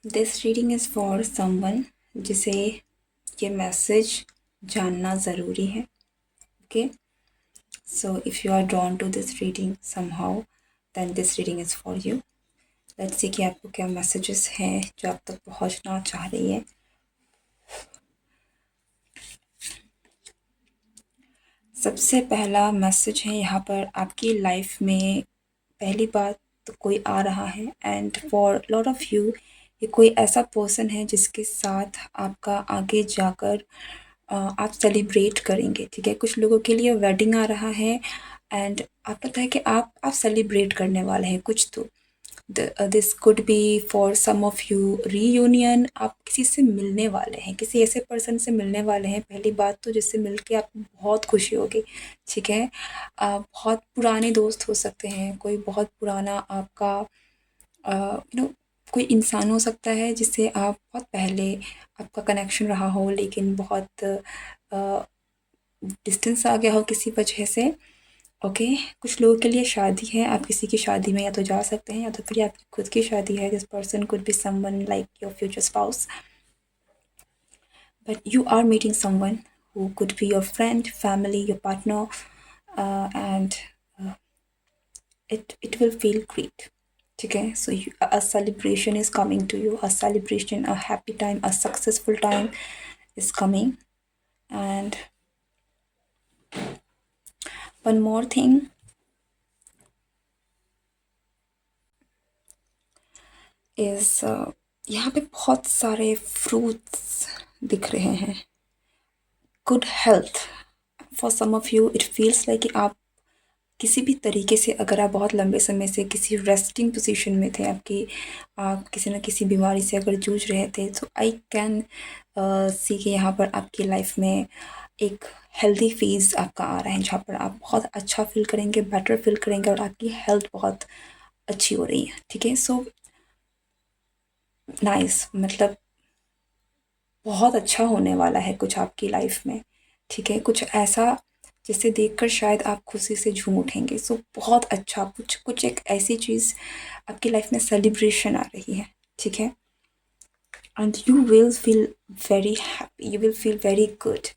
This reading is for someone जिसे ये message जानना ज़रूरी है. Okay, so if you are drawn to this reading somehow then this reading is for you. Let's see कि आपको क्या मैसेजेस हैं जो आप तक पहुंचना चाह रही है. सबसे पहला मैसेज है यहाँ पर आपकी लाइफ में पहली बात तो कोई आ रहा है and for lot of you ये कोई ऐसा पर्सन है जिसके साथ आपका आगे जाकर आप सेलिब्रेट करेंगे. ठीक है, कुछ लोगों के लिए वेडिंग आ रहा है एंड आप पता है कि आप सेलिब्रेट करने वाले हैं कुछ तो. This could be for some of you reunion. आप किसी से मिलने वाले हैं, किसी ऐसे पर्सन से मिलने वाले हैं पहली बात तो जिससे मिलके आपको बहुत खुशी होगी. ठीक है, बहुत पुराने दोस्त हो सकते हैं, कोई बहुत पुराना आपका कोई इंसान हो सकता है जिससे आप बहुत पहले आपका कनेक्शन रहा हो लेकिन बहुत डिस्टेंस आ गया हो किसी वजह से. ओके, कुछ लोगों के लिए शादी है, आप किसी की शादी में या तो जा सकते हैं या तो फिर आपकी खुद की शादी है. This person could be someone like your future spouse, but you are meeting someone who could be your friend, family, your partner, and it will feel great. ठीक है, so a celebration is coming to you, a celebration, a happy time, a successful time is coming. And one more thing is यहाँ पे बहुत सारे fruits दिख रहे हैं. Good health for some of you. It feels like कि आप किसी भी तरीके से अगर आप बहुत लंबे समय से किसी रेस्टिंग पोजीशन में थे, आप किसी न किसी बीमारी से अगर जूझ रहे थे, तो आई कैन सी कि यहाँ पर आपकी लाइफ में एक हेल्दी फेज़ आपका आ रहा है जहाँ पर आप बहुत अच्छा फील करेंगे, बेटर फील करेंगे और आपकी हेल्थ बहुत अच्छी हो रही है. ठीक है, सो नाइस, मतलब बहुत अच्छा होने वाला है कुछ आपकी लाइफ में. ठीक है, कुछ ऐसा जिसे देखकर शायद आप खुशी से झूम उठेंगे. सो बहुत अच्छा कुछ कुछ एक ऐसी चीज़ आपकी लाइफ में सेलिब्रेशन आ रही है. ठीक है, and you will feel very happy, you will feel very good.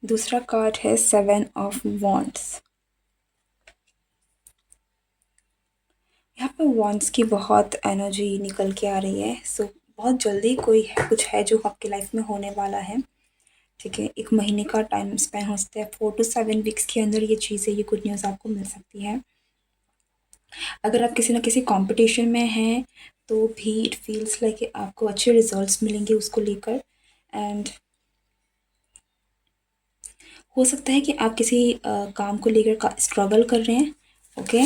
दूसरा कार्ड है 7 ऑफ वॉन्ड्स. यहाँ पे वॉन्ड्स की बहुत एनर्जी निकल के आ रही है. सो बहुत जल्दी कोई है, कुछ है जो आपकी लाइफ में होने वाला है. ठीक है, 1 महीने का टाइम स्पेन हो सकता है, 4 टू 7 वीक्स के अंदर ये चीज़ें, ये गुड न्यूज़ आपको मिल सकती है. अगर आप किसी न किसी कॉम्पिटिशन में हैं तो भी इट फील्स लाइक कि आपको अच्छे रिजल्ट्स मिलेंगे उसको लेकर. एंड हो सकता है कि आप किसी काम को लेकर स्ट्रगल कर रहे हैं. ओके,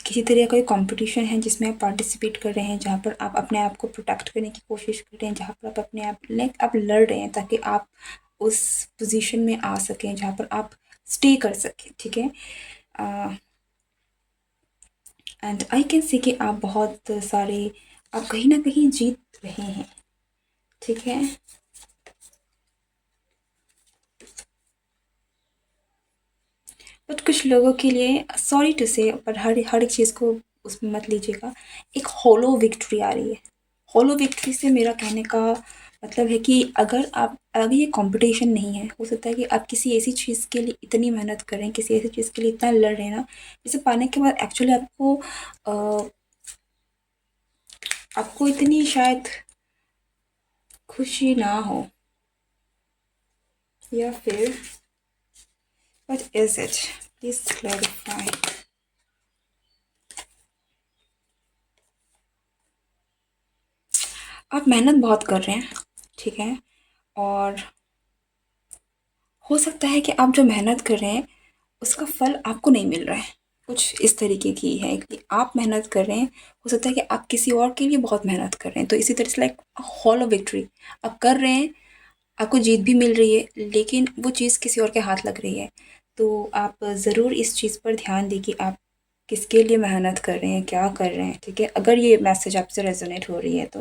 किसी तरह का कोई कंपटीशन है जिसमें आप पार्टिसिपेट कर रहे हैं, जहाँ पर आप अपने आप को प्रोटेक्ट करने की कोशिश कर रहे हैं, जहाँ पर आप अपने आप लाइक आप लड़ रहे हैं ताकि आप उस पोजीशन में आ सकें जहाँ पर आप स्टे कर सकें. ठीक है, एंड आई कैन से कि आप बहुत सारे, आप कहीं ना कहीं जीत रहे हैं. ठीक है, बट कुछ लोगों के लिए सॉरी टू से, पर हर हर एक चीज़ को उसमें मत लीजिएगा, एक होलो विक्ट्री आ रही है. होलो विक्ट्री से मेरा कहने का मतलब है कि अगर आप अभी ये कंपटीशन नहीं है, हो सकता है कि आप किसी ऐसी चीज़ के लिए इतनी मेहनत करें, किसी ऐसी चीज़ के लिए इतना लड़ रहे हैं ना, जिसे पाने के बाद एक्चुअली आपको इतनी शायद खुशी ना हो, या फिर what is it, please clarify. आप मेहनत बहुत कर रहे हैं. ठीक है, और हो सकता है कि आप जो मेहनत कर रहे हैं उसका फल आपको नहीं मिल रहा है. कुछ इस तरीके की है कि आप मेहनत कर रहे हैं, हो सकता है कि आप किसी और के लिए बहुत मेहनत कर रहे हैं. तो इसी तरह से लाइक हॉलो विक्ट्री आप कर रहे हैं, आपको जीत भी मिल रही है लेकिन वो चीज़ किसी और के हाथ लग रही है. तो आप ज़रूर इस चीज़ पर ध्यान दें कि आप किसके लिए मेहनत कर रहे हैं, क्या कर रहे हैं, ठीक है? अगर ये मैसेज आपसे रेज़ोनेट हो रही है तो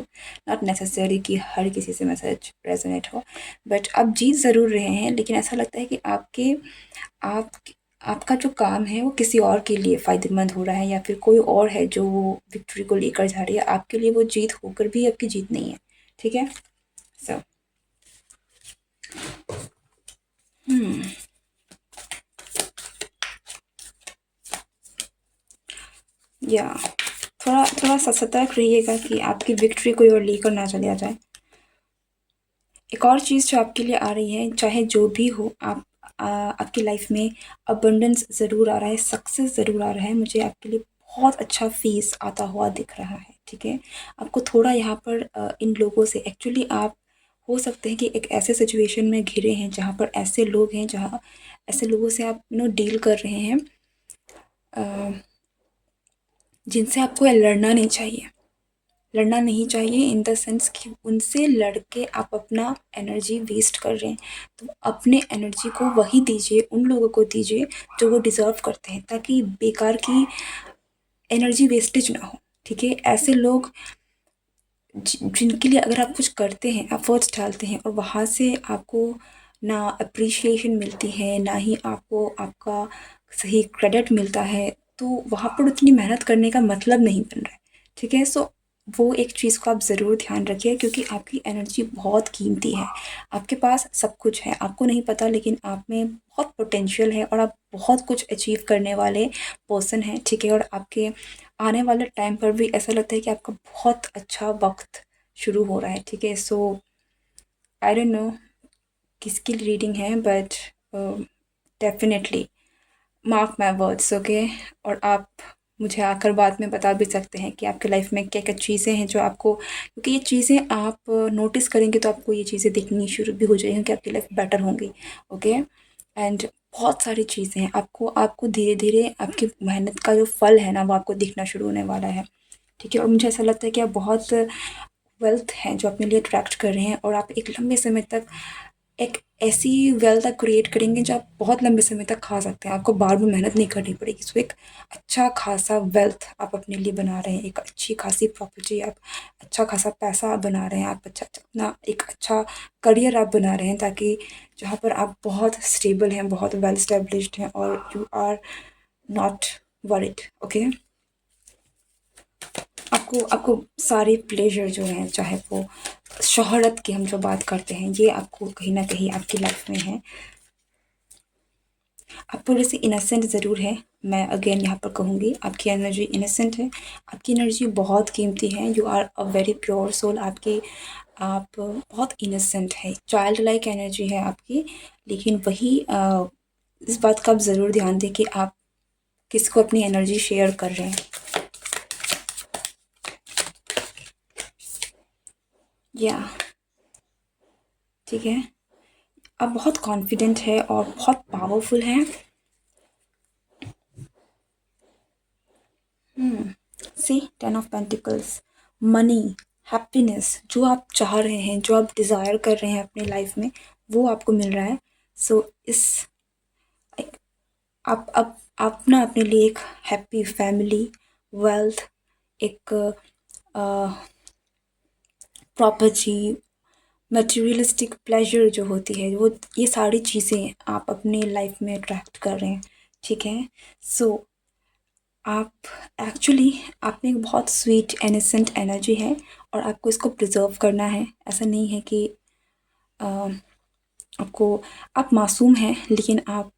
नॉट नेसेसरी कि हर किसी से मैसेज रेज़ोनेट हो, बट आप जीत ज़रूर रहे हैं, लेकिन ऐसा लगता है कि आप आपका जो काम है वो किसी और के लिए फ़ायदेमंद हो रहा है, या फिर कोई और है जो वो विक्ट्री को लेकर जा रही है, आपके लिए वो जीत होकर भी आपकी जीत नहीं है, ठीक है? सो या थोड़ा थोड़ा सा सतर्क रहिएगा कि आपकी विक्ट्री कोई और लेकर ना चले आ जाए। एक और चीज़ जो आपके लिए आ रही है, चाहे जो भी हो, आपकी लाइफ में अबंडेंस ज़रूर आ रहा है, सक्सेस ज़रूर आ रहा है। मुझे आपके लिए बहुत अच्छा फ़ेस आता हुआ दिख रहा है, ठीक है? आपको थोड़ा यहाँ पर इन लोगों से एक्चुअली आप हो सकते हैं कि एक ऐसे सिचुएशन में घिरे हैं जहाँ पर ऐसे लोग हैं, जहाँ ऐसे लोगों से आप डील कर रहे हैं, अ, जिनसे आपको लड़ना नहीं चाहिए। लड़ना नहीं चाहिए इन द सेंस कि उनसे लड़ के आप अपना एनर्जी वेस्ट कर रहे हैं। तो अपने एनर्जी को वही दीजिए, उन लोगों को दीजिए जो वो डिज़र्व करते हैं, ताकि बेकार की एनर्जी वेस्टेज ना हो, ठीक है? ऐसे लोग जिनके लिए अगर आप कुछ करते हैं, एफर्ट्स डालते हैं और वहाँ से आपको ना अप्रिशिएशन मिलती है, ना ही आपको आपका सही क्रेडिट मिलता है, तो वहाँ पर उतनी मेहनत करने का मतलब नहीं बन रहा है, ठीक है? सो वो एक चीज़ को आप ज़रूर ध्यान रखिए, क्योंकि आपकी एनर्जी बहुत कीमती है। आपके पास सब कुछ है, आपको नहीं पता, लेकिन आप में बहुत पोटेंशियल है और आप बहुत कुछ अचीव करने वाले पर्सन हैं, ठीक है? और आपके आने वाले टाइम पर भी ऐसा लगता है कि आपका बहुत अच्छा वक़्त शुरू हो रहा है, ठीक है? सो आई डोंट नो किसकी रीडिंग है, but definitely mark my words, okay? और आप मुझे आकर बाद में बता भी सकते हैं कि आपकी लाइफ में क्या-क्या चीज़ें हैं जो आपको, क्योंकि ये चीज़ें आप नोटिस करेंगे तो आपको ये चीज़ें दिखनी शुरू भी हो जाएँगी कि आपकी लाइफ बेटर होंगी, ओके? एंड बहुत सारी चीज़ें हैं, आपको आपको धीरे-धीरे आपकी मेहनत का जो फल है ना, वो आपको दिखना शुरू होने वाला है, ठीक है? और मुझे ऐसा लगता है कि आप बहुत वेल्थ हैं जो अपने लिए अट्रैक्ट कर रहे हैं, और आप एक लंबे समय तक एक ऐसी वेल्थ आप क्रिएट करेंगे जो आप बहुत लंबे समय तक खा सकते हैं, आपको बार बार मेहनत नहीं करनी पड़ेगी। सो एक अच्छा खासा वेल्थ आप अपने लिए बना रहे हैं, एक अच्छी खासी प्रॉपर्टी, आप अच्छा खासा पैसा आप बना रहे हैं, आप अच्छा अपना एक अच्छा करियर आप बना रहे हैं, ताकि जहाँ पर आप बहुत स्टेबल हैं, बहुत वेल स्टेब्लिश्ड हैं, और you are not worried, okay? आपको आपको सारे प्लेज़र जो हैं, चाहे वो शोहरत की हम जो बात करते हैं, ये आपको कहीं न कहीं आपकी लाइफ़ में है। आप थोड़े से इनोसेंट ज़रूर हैं, मैं अगेन यहाँ पर कहूँगी, आपकी एनर्जी इनोसेंट है, आपकी एनर्जी बहुत कीमती है, you are a very pure soul, आप बहुत इनोसेंट है, चाइल्ड लाइक एनर्जी है आपकी, लेकिन वही इस बात का आप ज़रूर ध्यान दें कि आप किसको अपनी एनर्जी शेयर कर रहे हैं। या ठीक है, आप बहुत कॉन्फिडेंट है और बहुत पावरफुल हैं। सी 10 ऑफ पेंटिकल्स, मनी, हैप्पीनेस, जो आप चाह रहे हैं, जो आप डिज़ायर कर रहे हैं अपनी लाइफ में, वो आपको मिल रहा है। सो इस एक आप ना अपने लिए एक हैप्पी फैमिली, वेल्थ, एक प्रॉपर्टी, मटेरियलिस्टिक प्लेजर जो होती है, वो ये सारी चीज़ें आप अपनी लाइफ में अट्रैक्ट कर रहे हैं, ठीक है? सो आप एक्चुअली आप में एक बहुत स्वीट इनोसेंट एनर्जी है, और आपको इसको प्रिजर्व करना है। ऐसा नहीं है कि अ, आपको आप मासूम हैं, लेकिन आप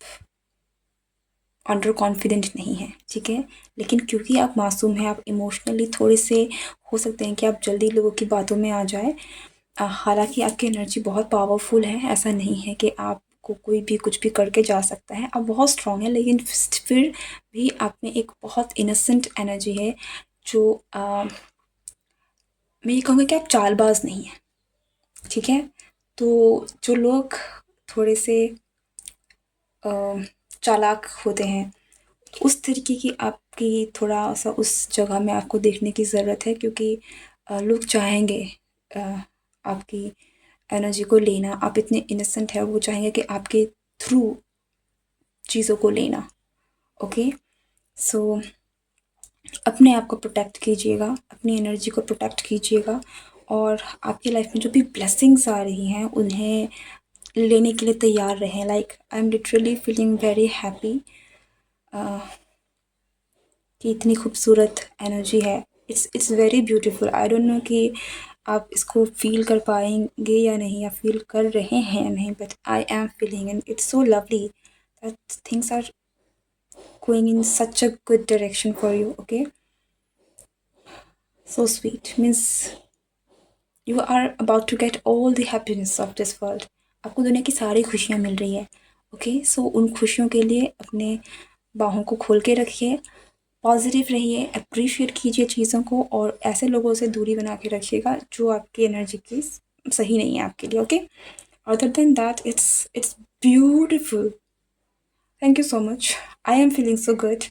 अंडर कॉन्फिडेंट नहीं हैं, ठीक है? लेकिन क्योंकि आप मासूम हैं, आप इमोशनली थोड़े से हो सकते हैं कि आप जल्दी लोगों की बातों में आ जाएँ। हालाँकि आपकी एनर्जी बहुत पावरफुल है, ऐसा नहीं है कि आपको कोई भी कुछ भी करके जा सकता है। आप बहुत स्ट्रॉन्ग हैं, लेकिन फिर भी आप में एक बहुत इनोसेंट एनर्जी है, जो मैं ये कहूँगी कि आप चालबाज़ नहीं हैं, ठीक है? तो जो लोग थोड़े से अ, चालाक होते हैं, उस तरीके की आपकी थोड़ा-सा उस जगह में आपको देखने की ज़रूरत है, क्योंकि लोग चाहेंगे अ, आपकी एनर्जी को लेना। आप इतने इनोसेंट हैं, वो चाहेंगे कि आपके थ्रू चीज़ों को लेना, ओके? सो अपने आप को प्रोटेक्ट कीजिएगा, अपनी एनर्जी को प्रोटेक्ट कीजिएगा और आपकी लाइफ में जो भी ब्लेसिंग्स आ रही हैं उन्हें लेने के लिए तैयार रहें। Like I am literally feeling very happy कि इतनी खूबसूरत एनर्जी है। It's very beautiful. I don't know कि आप इसको फ़ील कर पाएँगे या नहीं, या फ़ील कर रहे हैं या नहीं, but I am feeling and it's so lovely that things are going in such a good direction for you. Okay, so sweet means you are about to get all the happiness of this world. आपको दुनिया की सारी खुशियाँ मिल रही है। Okay, सो उन खुशियों के लिए अपने बाहों को खोल के रखिए, पॉजिटिव रहिए, अप्रिशिएट कीजिए चीज़ों को और ऐसे लोगों से दूरी बना के रखिएगा जो आपकी एनर्जी की सही नहीं है आपके लिए। Okay, other than that it's beautiful. Thank you so much. I am feeling so good.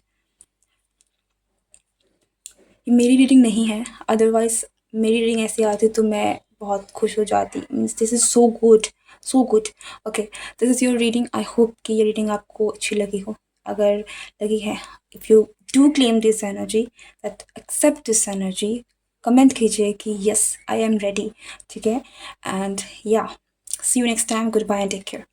ये मेरी रीडिंग नहीं है, अदरवाइज़ मेरी रीडिंग ऐसी आती तो मैं बहुत खुश हो जाती। Means this is so good, so good. Okay, this is your reading. I hope कि ये रीडिंग आपको अच्छी लगी हो। अगर लगी है, if you do claim this energy, that accept this energy, comment कीजिए कि यस आई एम रेडी। ठीक है, एंड या see you next time. Goodbye and take care.